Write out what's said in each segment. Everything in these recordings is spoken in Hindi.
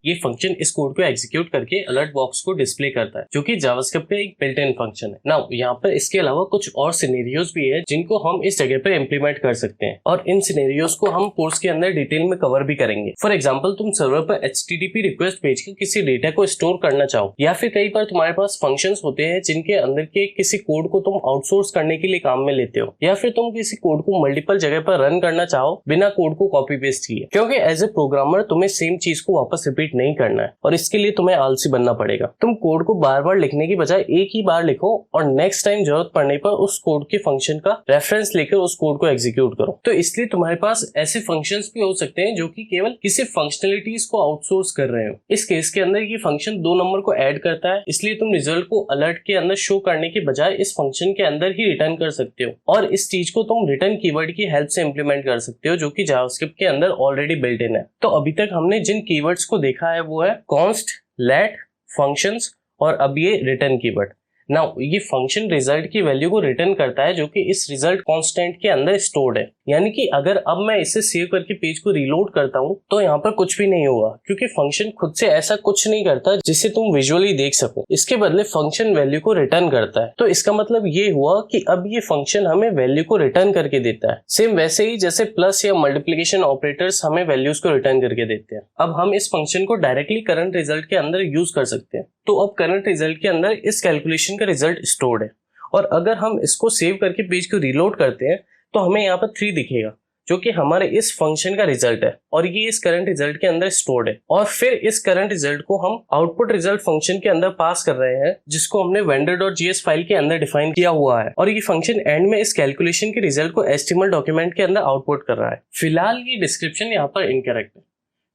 ये फंक्शन इस कोड को एग्जीक्यूट करके अलर्ट बॉक्स को डिस्प्ले करता है, जो कि जावास्क्रिप्ट का एक बिल्ट इन फंक्शन है। नाउ यहाँ पर इसके अलावा कुछ और सिनेरियोज भी है जिनको हम इस जगह पर इम्प्लीमेंट कर सकते हैं, और इन सिनेरियोज को हम कोर्स के अंदर डिटेल में कवर भी करेंगे। फॉर एग्जाम्पल, तुम सर्वर पर HTTP रिक्वेस्ट भेज के किसी डेटा को स्टोर करना चाहो, या फिर कई बार तुम्हारे पास फंक्शंस होते हैं जिनके अंदर के किसी कोड को तुम आउटसोर्स करने के लिए काम में लेते हो, या फिर तुम किसी कोड को मल्टीपल जगह पर रन करना चाहो बिना कोड को कॉपी पेस्ट किए, क्योंकि एज ए प्रोग्रामर तुम्हें सेम चीज को वापस रिपीट नहीं करना है और इसके लिए तुम्हें आलसी बनना पड़ेगा। तुम कोड को बार बार लिखने की बजाय एक ही बार लिखो और नेक्स्ट टाइम जरूरत पड़ने पर उस कोड के फंक्शन का रेफरेंस लेकर उस कोड को एग्जीक्यूट करो। तो इसलिए तुम्हारे पास ऐसे फंक्शंस भी हो सकते हैं जो कि केवल किसी फंक्शनलिटीज को आउटसोर्स कर रहे हो। इस केस के अंदर ये फंक्शन 2 नंबर को ऐड करता है, इसलिए तुम रिजल्ट को अलर्ट के अंदर शो करने के बजाय इस फंक्शन के अंदर ही रिटर्न कर सकते हो, और इस चीज को तुम रिटर्न कीवर्ड की हेल्प से इंप्लीमेंट कर सकते हो, जो कि जावास्क्रिप्ट के अंदर ऑलरेडी बिल्ट इन है। तो अभी तक हमने जिन कीवर्ड्स को देखा है वो है कॉन्स्ट, लेट, फंक्शंस और अब ये रिटर्न कीवर्ड। नाउ ये फंक्शन रिजल्ट की वैल्यू को रिटर्न करता है जो कि इस रिजल्ट कांस्टेंट के अंदर स्टोर्ड है, यानी कि अगर अब मैं इसे सेव करके पेज को रीलोड करता हूं तो यहाँ पर कुछ भी नहीं होगा, क्योंकि फंक्शन खुद से ऐसा कुछ नहीं करता जिसे तुम विजुअली देख सको। इसके बदले फंक्शन वैल्यू को रिटर्न करता है। तो इसका मतलब ये हुआ कि अब ये फंक्शन हमें वैल्यू को रिटर्न करके देता है, सेम वैसे ही जैसे प्लस या मल्टीप्लिकेशन ऑपरेटर्स हमें वैल्यूज को रिटर्न करके देते हैं। अब हम इस फंक्शन को डायरेक्टली करंट रिजल्ट के अंदर यूज कर सकते हैं। तो अब करंट रिजल्ट के अंदर इस कैलकुलेशन का रिजल्ट स्टोर्ड है, और अगर हम इसको सेव करके पेज को रीलोड करते हैं तो हमें यहाँ पर 3 दिखेगा, जो कि हमारे इस फंक्शन का रिजल्ट है, और ये इस करंट रिजल्ट के अंदर स्टोर्ड है। और फिर इस करंट रिजल्ट को हम आउटपुट रिजल्ट फंक्शन के अंदर पास कर रहे हैं, जिसको हमने vendor.js फाइल के अंदर डिफाइन किया हुआ है, और ये फंक्शन एंड में इस कैलकुलेशन के रिजल्ट को HTML डॉक्यूमेंट के अंदर आउटपुट कर रहा है। फिलहाल ये डिस्क्रिप्शन यहाँ पर इनकरेक्ट है।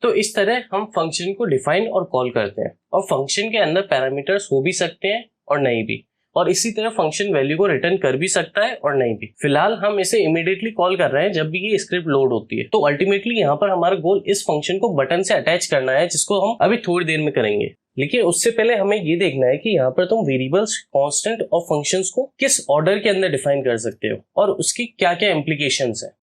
तो इस तरह हम फंक्शन को डिफाइन और कॉल करते हैं, और फंक्शन के अंदर पैरामीटर्स हो भी सकते हैं और नहीं भी, और इसी तरह फंक्शन वैल्यू को रिटर्न कर भी सकता है और नहीं भी। फिलहाल हम इसे इमीडिएटली कॉल कर रहे हैं जब भी ये स्क्रिप्ट लोड होती है। तो अल्टीमेटली यहाँ पर हमारा गोल इस फंक्शन को बटन से अटैच करना है, जिसको हम अभी थोड़ी देर में करेंगे। लेकिन उससे पहले हमें ये देखना है कि यहाँ पर तुम वेरिएबल्स, कांस्टेंट और फंक्शंस को किस ऑर्डर के अंदर डिफाइन कर सकते हो और उसकी क्या क्या इम्प्लीकेशंस है।